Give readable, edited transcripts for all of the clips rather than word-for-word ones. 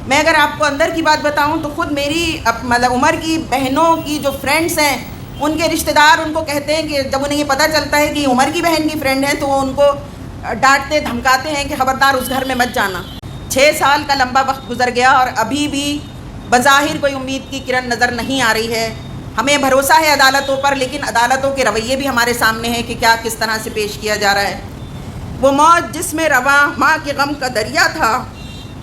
میں اگر آپ کو اندر کی بات بتاؤں تو خود میری مطلب عمر کی بہنوں کی جو فرینڈس ہیں ان کے رشتہ دار ان کو کہتے ہیں کہ جب انہیں یہ پتہ چلتا ہے کہ عمر کی بہن کی فرینڈ ہے تو وہ ان کو ڈانٹتے دھمکاتے ہیں کہ خبردار اس گھر میں مت جانا۔ 6 سال کا لمبا وقت گزر گیا اور ابھی بھی بظاہر کوئی امید کی کرن نظر نہیں آ رہی ہے۔ ہمیں بھروسہ ہے عدالتوں پر، لیکن عدالتوں کے رویے بھی ہمارے سامنے ہیں کہ کیا کس طرح سے پیش کیا جا رہا ہے۔ وہ موج جس میں رواں ماں کے غم کا دریا تھا،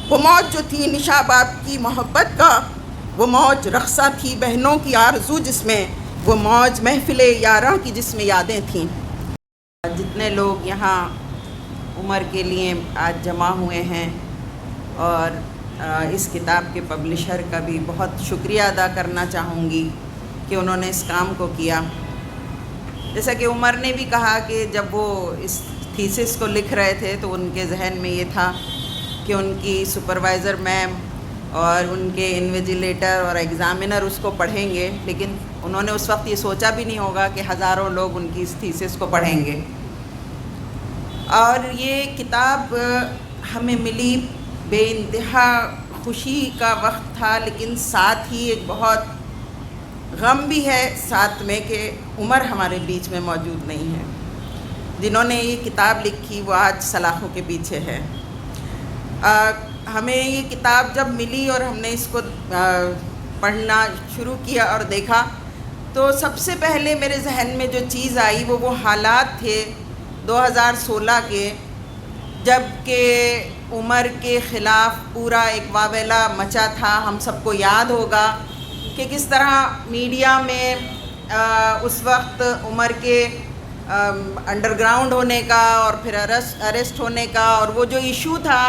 وہ موج جو تھی نشا باپ کی محبت کا، وہ موج رقصہ تھی بہنوں کی آرزو جس میں، وہ موج محفل یاراں کی جس میں یادیں تھیں۔ جتنے لوگ یہاں عمر کے لیے آج جمع ہوئے ہیں اور اس کتاب کے پبلشر کا بھی بہت شکریہ ادا کرنا چاہوں گی کہ انہوں نے اس کام کو کیا۔ جیسا کہ عمر نے بھی کہا کہ جب وہ اس تھیسس کو لکھ رہے تھے تو ان کے ذہن میں یہ تھا کہ ان کی سپروائزر میم اور ان کے انویجیلیٹر اور ایگزامینر اس کو پڑھیں گے، لیکن انہوں نے اس وقت یہ سوچا بھی نہیں ہوگا کہ ہزاروں لوگ ان کی اس تھیسس کو پڑھیں گے۔ اور یہ کتاب ہمیں ملی، بے انتہا خوشی کا وقت تھا، لیکن ساتھ ہی ایک بہت غم بھی ہے ساتھ میں کہ عمر ہمارے بیچ میں موجود نہیں ہے۔ جنہوں نے یہ کتاب لکھی وہ آج سلاخوں کے پیچھے ہے۔ ہمیں یہ کتاب جب ملی اور ہم نے اس کو پڑھنا شروع کیا اور دیکھا تو سب سے پہلے میرے ذہن میں جو چیز آئی وہ حالات تھے 2016 کے، جب کہ عمر کے خلاف پورا ایک واویلا مچا تھا۔ ہم سب کو یاد ہوگا کہ کس طرح میڈیا میں اس وقت عمر کے انڈر گراؤنڈ ہونے کا اور پھر اریسٹ ہونے کا، اور وہ جو ایشو تھا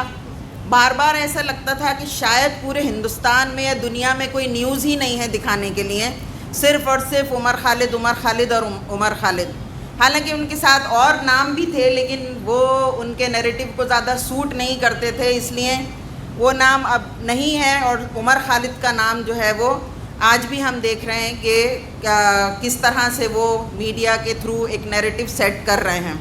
بار بار ایسا لگتا تھا کہ شاید پورے ہندوستان میں یا دنیا میں کوئی نیوز ہی نہیں ہے دکھانے کے لیے، صرف اور صرف عمر خالد اور عمر خالد۔ حالانکہ ان کے ساتھ اور نام بھی تھے لیکن وہ ان کے نیریٹو کو زیادہ سوٹ نہیں کرتے تھے، اس لیے وہ نام اب نہیں ہے، اور عمر خالد کا نام جو ہے وہ آج بھی ہم دیکھ رہے ہیں کہ کس طرح سے وہ میڈیا کے تھرو ایک نیریٹو سیٹ کر رہے ہیں۔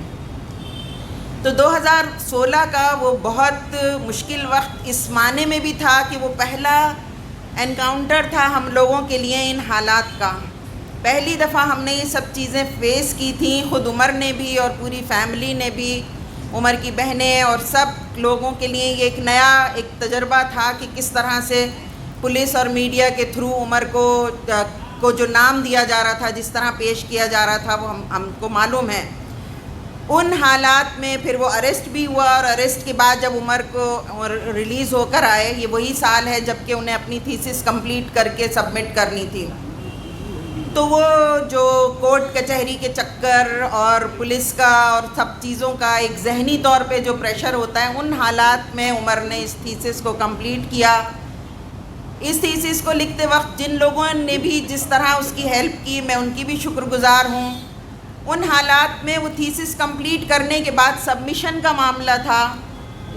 تو 2016 کا وہ بہت مشکل وقت اس معنی میں بھی تھا کہ وہ پہلا انکاؤنٹر تھا ہم لوگوں کے لیے ان حالات کا۔ پہلی دفعہ ہم نے یہ سب چیزیں فیس کی تھیں، خود عمر نے بھی اور پوری فیملی نے بھی، عمر کی بہنیں اور سب لوگوں کے لیے یہ ایک نیا ایک تجربہ تھا کہ کس طرح سے پولیس اور میڈیا کے تھرو عمر کو جو نام دیا جا رہا تھا، جس طرح پیش کیا جا رہا تھا وہ ہم کو معلوم ہے۔ ان حالات میں پھر وہ اریسٹ بھی ہوا، اور اریسٹ کے بعد جب عمر کو ریلیز ہو کر آئے، یہ وہی سال ہے جب کہ انہیں اپنی تھیسس کمپلیٹ کر کے سبمٹ کرنی تھی، تو وہ جو کورٹ کچہری کے چکر اور پولیس کا اور سب چیزوں کا ایک ذہنی طور پہ جو پریشر ہوتا ہے، ان حالات میں عمر نے اس تھیسس کو کمپلیٹ کیا۔ اس تھیسس کو لکھتے وقت جن لوگوں نے بھی جس طرح اس کی ہیلپ کی، میں ان کی بھی شکر گزار ہوں۔ ان حالات میں وہ تھیسس کمپلیٹ کرنے کے بعد سبمیشن کا معاملہ تھا،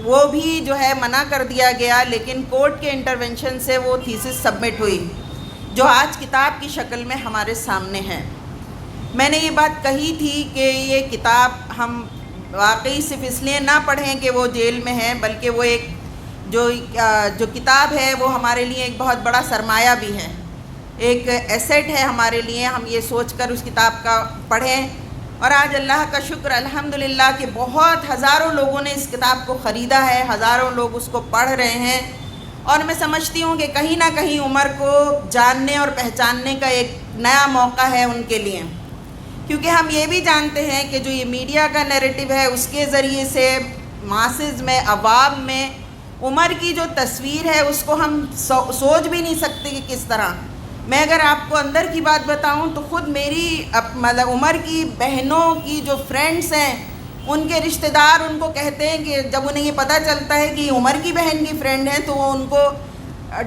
وہ بھی جو ہے منع کر دیا گیا، لیکن کورٹ کے انٹرونشن سے وہ تھیسس سبمٹ ہوئی جو آج کتاب کی شکل میں ہمارے سامنے ہے۔ میں نے یہ بات کہی تھی کہ یہ کتاب ہم واقعی صرف اس لیے نہ پڑھیں کہ وہ جیل میں ہے، بلکہ وہ ایک جو کتاب ہے وہ ہمارے لیے ایک بہت بڑا سرمایہ بھی ہے، ایک ایسیٹ ہے ہمارے لیے۔ ہم یہ سوچ کر اس کتاب کا پڑھیں، اور آج اللہ کا شکر الحمدللہ کہ بہت ہزاروں لوگوں نے اس کتاب کو خریدا ہے، ہزاروں لوگ اس کو پڑھ رہے ہیں، اور میں سمجھتی ہوں کہ کہیں نہ کہیں عمر کو جاننے اور پہچاننے کا ایک نیا موقع ہے ان کے لیے، کیونکہ ہم یہ بھی جانتے ہیں کہ جو یہ میڈیا کا نیریٹو ہے اس کے ذریعے سے ماسز میں، عوام میں عمر کی جو تصویر ہے اس کو ہم سوچ بھی نہیں سکتے کہ کس طرح۔ میں اگر آپ کو اندر کی بات بتاؤں تو خود میری مطلب عمر کی بہنوں کی جو فرینڈس ہیں ان کے رشتہ دار ان کو کہتے ہیں کہ جب انہیں یہ پتہ چلتا ہے کہ عمر کی بہن کی فرینڈ ہے تو وہ ان کو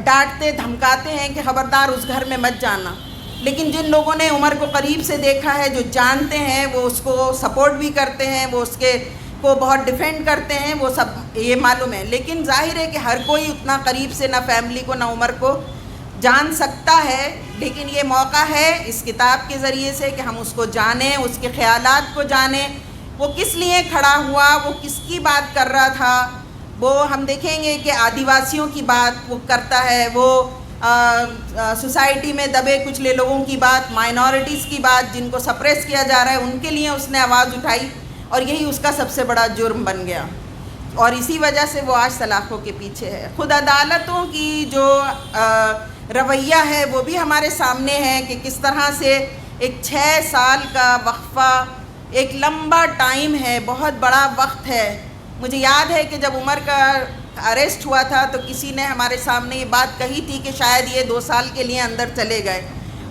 ڈانٹتے دھمکاتے ہیں کہ خبردار اس گھر میں مت جانا، لیکن جن لوگوں نے عمر کو قریب سے دیکھا ہے، جو جانتے ہیں، وہ اس کو سپورٹ بھی کرتے ہیں، وہ اس کو بہت ڈیفینڈ کرتے ہیں، وہ سب یہ معلوم ہے۔ لیکن ظاہر ہے کہ ہر کوئی اتنا قریب سے نہ فیملی کو نہ عمر کو جان سکتا ہے، لیکن یہ موقع ہے اس کتاب کے ذریعے سے کہ ہم اس کو جانیں، اس کے خیالات کو جانیں، وہ کس لیے کھڑا ہوا، وہ کس کی بات کر رہا تھا، وہ ہم دیکھیں گے کہ آدیواسیوں کی بات وہ کرتا ہے، وہ سوسائٹی میں دبے کچلے لوگوں کی بات، مائنورٹیز کی بات جن کو سپریس کیا جا رہا ہے ان کے لیے اس نے آواز اٹھائی، اور یہی اس کا سب سے بڑا جرم بن گیا، اور اسی وجہ سے وہ آج سلاخوں کے پیچھے ہے۔ خود عدالتوں کی جو رویہ ہے وہ بھی ہمارے سامنے ہے کہ کس طرح سے ایک 6 سال کا وقفہ ایک لمبا ٹائم ہے، بہت بڑا وقت ہے۔ مجھے یاد ہے کہ جب عمر کا اریسٹ ہوا تھا تو کسی نے ہمارے سامنے یہ بات کہی تھی کہ شاید یہ 2 سال کے لیے اندر چلے گئے،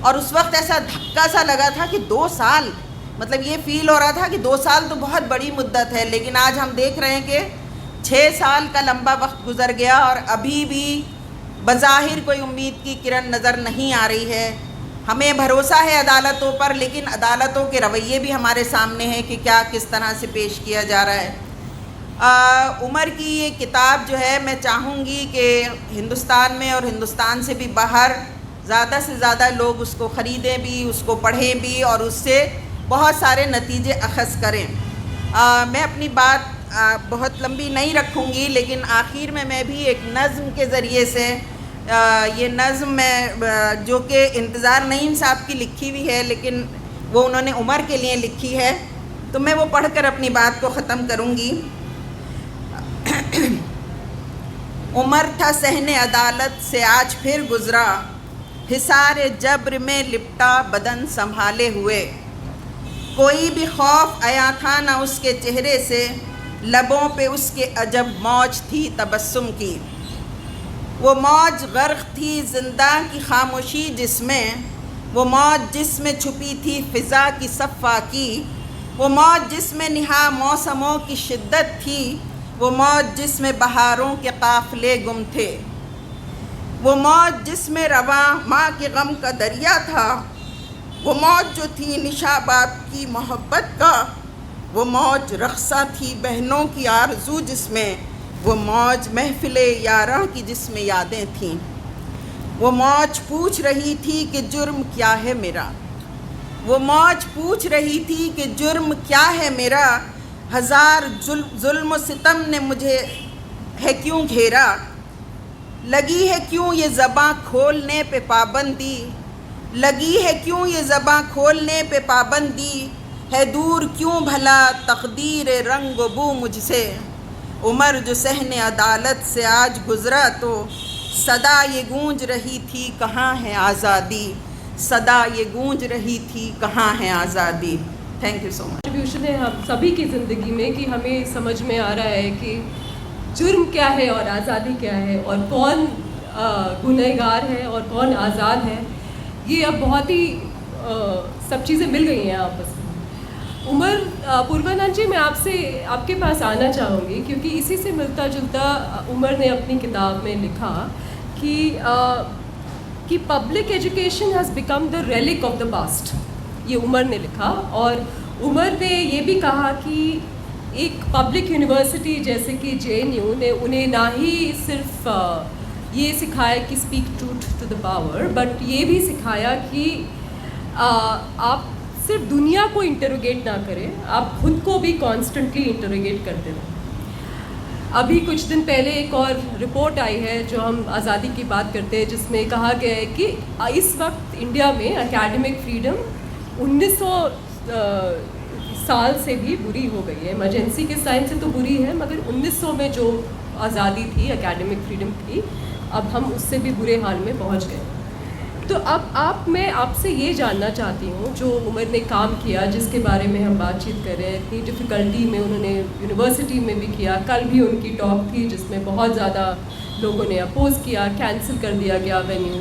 اور اس وقت ایسا دھکا سا لگا تھا کہ 2 سال، مطلب یہ فیل ہو رہا تھا کہ 2 سال تو بہت بڑی مدت ہے، لیکن آج ہم دیکھ رہے ہیں کہ 6 سال کا لمبا وقت گزر گیا اور ابھی بھی بظاہر کوئی امید کی کرن نظر نہیں آ رہی ہے۔ ہمیں بھروسہ ہے عدالتوں پر، لیکن عدالتوں کے رویے بھی ہمارے سامنے ہیں کہ کیا کس طرح سے پیش کیا جا رہا ہے۔ عمر کی یہ کتاب جو ہے میں چاہوں گی کہ ہندوستان میں اور ہندوستان سے بھی باہر زیادہ سے زیادہ لوگ اس کو خریدیں بھی، اس کو پڑھیں بھی، اور اس سے بہت سارے نتیجے اخذ کریں۔ میں اپنی بات بہت لمبی نہیں رکھوں گی، لیکن آخر میں بھی ایک نظم کے ذریعے سے یہ نظم میں جو کہ انتظار نعیم صاحب کی لکھی ہوئی ہے، لیکن وہ انہوں نے عمر کے لیے لکھی ہے، تو میں وہ پڑھ کر اپنی بات کو ختم کروں گی۔ عمر تھا صحن عدالت سے آج پھر گزرا، حصار جبر میں لپٹا بدن سنبھالے ہوئے، کوئی بھی خوف آیا تھا نہ اس کے چہرے سے، لبوں پہ اس کے عجب موج تھی تبسم کی، وہ موج غرق تھی زندہ کی خاموشی جس میں، وہ موج جس میں چھپی تھی فضا کی صفا کی، وہ موج جس میں نہا موسموں کی شدت تھی، وہ موج جس میں بہاروں کے قافلے گم تھے، وہ موج جس میں رواں ماں کے غم کا دریا تھا، وہ موج جو تھی نشا باپ کی محبت کا، وہ موج رقصہ تھی بہنوں کی آرزو جس میں، وہ موج محفل یاراں کی جس میں یادیں تھیں، وہ موج پوچھ رہی تھی کہ جرم کیا ہے میرا، وہ موج پوچھ رہی تھی کہ جرم کیا ہے میرا، ہزار ظلم و ستم نے مجھے ہے کیوں گھیرا، لگی ہے کیوں یہ زباں کھولنے پہ پابندی، لگی ہے کیوں یہ زباں کھولنے پہ پابندی، ہے دور کیوں بھلا تقدیر رنگ و بو مجھ سے، عمر جو صحن عدالت سے آج گزرا تو صدا یہ گونج رہی تھی کہاں ہے آزادی، صدا یہ گونج رہی تھی کہاں ہے آزادی۔ Thank you so much. Contribution ہے ہم سبھی کی زندگی میں کہ ہمیں سمجھ میں آ رہا ہے کہ جرم کیا ہے اور آزادی کیا ہے، اور کون گنہگار ہے اور کون آزاد ہے۔ یہ اب بہت ہی سب چیزیں مل گئی ہیں آپس میں۔ عمر پورونانند جی، میں آپ کے پاس آنا چاہوں گی کیونکہ اسی سے ملتا جلتا عمر نے اپنی کتاب میں لکھا کہ public education has become the relic of the past, یہ عمر نے لکھا، اور عمر نے یہ بھی کہا کہ ایک پبلک یونیورسٹی جیسے کہ JNU نے انہیں نہ ہی صرف یہ سکھایا کہ speak truth to the power, but یہ بھی سکھایا کہ آپ صرف دنیا کو انٹروگیٹ نہ کریں، آپ خود کو بھی کانسٹنٹلی انٹروگیٹ کرتے رہیں۔ ابھی کچھ دن پہلے ایک اور رپورٹ آئی ہے جو ہم آزادی کی بات کرتے ہیں، جس میں کہا گیا ہے کہ اس وقت انڈیا میں اکیڈمک فریڈم 1900 سال سے بھی بری ہو گئی ہے، ایمرجنسی کے سائن سے تو بری ہے، مگر 1900 میں جو آزادی تھی اکیڈمک فریڈم کی، اب ہم اس سے بھی برے حال میں پہنچ گئے۔ تو اب میں آپ سے یہ جاننا چاہتی ہوں، جو عمر نے کام کیا جس کے بارے میں ہم بات چیت کر رہے ہیں، اتنی ڈفیکلٹی میں انہوں نے یونیورسٹی میں بھی کیا، کل بھی ان کی ٹاک تھی جس میں بہت زیادہ لوگوں نے اپوز کیا، کینسل کر دیا گیا وینیو۔